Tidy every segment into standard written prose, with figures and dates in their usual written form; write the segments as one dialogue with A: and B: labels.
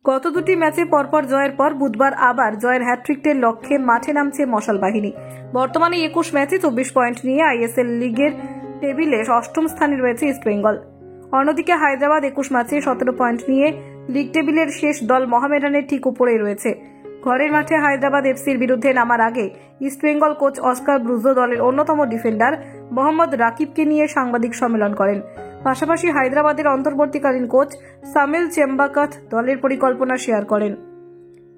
A: গত দুটি ম্যাচে পরপর জয়ের পর বুধবার আবার জয়ের হ্যাট্রিকের লক্ষ্যে মাঠে নামছে মশাল বাহিনী। বর্তমানে 21 ম্যাচে 24 পয়েন্ট নিয়ে আইএসএল লিগের টেবিলে অষ্টম স্থানে রয়েছে ইস্টবেঙ্গল। অন্যদিকে হায়দ্রাবাদ 21 ম্যাচে 17 পয়েন্ট নিয়ে লিগ টেবিলের শেষ দল মোহামেডানের ঠিক উপরেই রয়েছে। ঘরের মাঠে হায়দ্রাবাদ এফসির বিরুদ্ধে নামার আগে ইস্টবেঙ্গল কোচ অস্কার ব্রুজো দলের অন্যতম ডিফেন্ডার মোহাম্মদ রাকিবকে নিয়ে সাংবাদিক সম্মেলন করেন। পাশাপাশি হায়দ্রাবাদের অন্তর্বর্তীকালীন কোচ সামিল চেম্বাকাত দলের পরিকল্পনা শেয়ার করেন।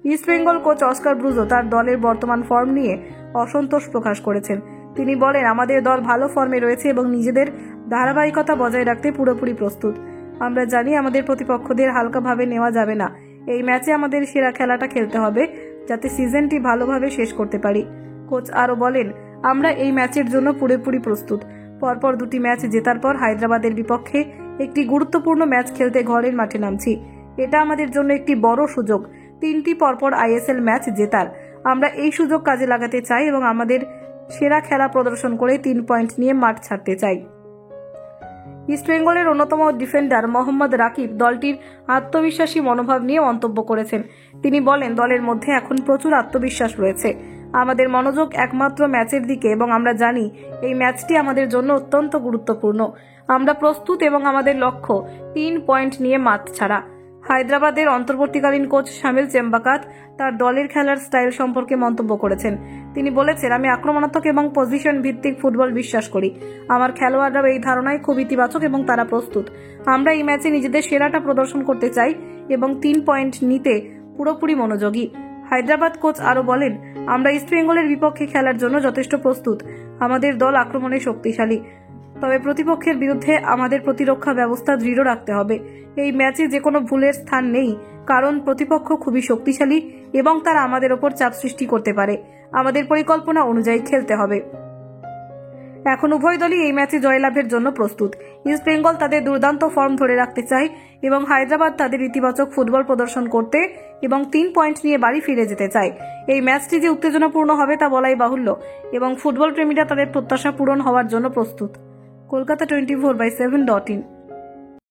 A: ইস্টবেঙ্গল কোচ অস্কার ব্রুজো তার দলের বর্তমান ফর্ম নিয়ে অসন্তোষ প্রকাশ করেছেন। তিনি বলেন, আমাদের দল ভালো ফর্মে রয়েছে এবং নিজেদের ধারাবাহিকতা বজায় রাখতে পুরোপুরি প্রস্তুত। আমরা জানি আমাদের প্রতিপক্ষদের হালকাভাবে নেওয়া যাবে না। এই ম্যাচে আমাদের সেরা খেলাটা খেলতে হবে যাতে সিজনটি ভালোভাবে শেষ করতে পারি। কোচ আরও বলেন, আমরা এই ম্যাচের জন্য পুরোপুরি প্রস্তুত। পরপর দুটি ম্যাচ জেতার পর হায়দ্রাবাদের বিপক্ষে একটি গুরুত্বপূর্ণ ম্যাচ খেলতে ঘরের মাঠে নামছি। এটা আমাদের জন্য একটি বড় সুযোগ, 3টি পরপর আইএসএল ম্যাচ জেতার। আমরা এই সুযোগ কাজে লাগাতে চাই এবং আমাদের সেরা খেলা প্রদর্শন করে 3 পয়েন্ট নিয়ে মাঠ ছাড়তে চাই। ইস্টবেঙ্গলের অন্যতম ডিফেন্ডার মোহাম্মদ রাকিব দলটির আত্মবিশ্বাসী মনোভাব নিয়ে মন্তব্য করেছেন। তিনি বলেন, দলের মধ্যে এখন প্রচুর আত্মবিশ্বাস রয়েছে। আমাদের মনোযোগ একমাত্র ম্যাচের দিকে এবং আমরা জানি এই ম্যাচটি আমাদের জন্য অত্যন্ত গুরুত্বপূর্ণ। আমরা প্রস্তুত এবং আমাদের লক্ষ্য 3 পয়েন্ট নিয়ে মাঠ ছাড়া। হায়দ্রাবাদের অন্তর্বর্তীকালীন কোচ সামিল চেম্বাকাত তার দলের খেলার স্টাইল সম্পর্কে মন্তব্য করেছেন। তিনি বলেছেন, আমি আক্রমণাত্মক এবং পজিশন ভিত্তিক ফুটবল বিশ্বাস করি। আমার খেলোয়াড়রাও এই ধারণায় খুব ইতিবাচক এবং তারা প্রস্তুত। আমরা এই ম্যাচে নিজেদের সেরাটা প্রদর্শন করতে চাই এবং 3 পয়েন্ট নিতে পুরোপুরি মনোযোগী। হায়দ্রাবাদ কোচ আরও বলেন, আমরা ইস্টবেঙ্গলের বিপক্ষে খেলার জন্য যথেষ্ট প্রস্তুত। আমাদের দল আক্রমণে শক্তিশালী, তবে প্রতিপক্ষের বিরুদ্ধে আমাদের প্রতিরক্ষা ব্যবস্থা দৃঢ় রাখতে হবে। এই ম্যাচে যে কোনো ভুলের স্থান নেই, কারণ প্রতিপক্ষ খুবই শক্তিশালী এবং তারা আমাদের ওপর চাপ সৃষ্টি করতে পারে। আমাদের পরিকল্পনা অনুযায়ী খেলতে হবে। এখন উভয় দলই এই ম্যাচে জয়লাভের জন্য প্রস্তুত। ইস্টবেঙ্গল তাদের দুর্দান্ত ফর্ম ধরে রাখতে চায় এবং হায়দ্রাবাদ তাদের ইতিবাচক ফুটবল প্রদর্শন করতে এবং 3 পয়েন্ট নিয়ে বাড়ি ফিরে যেতে চায়। এই ম্যাচটি যে উত্তেজনাপূর্ণ হবে তা বলাই বাহুল্য এবং ফুটবল প্রেমীরা তাদের প্রত্যাশা পূরণ হওয়ার জন্য প্রস্তুত। কলকাতা 24/7.in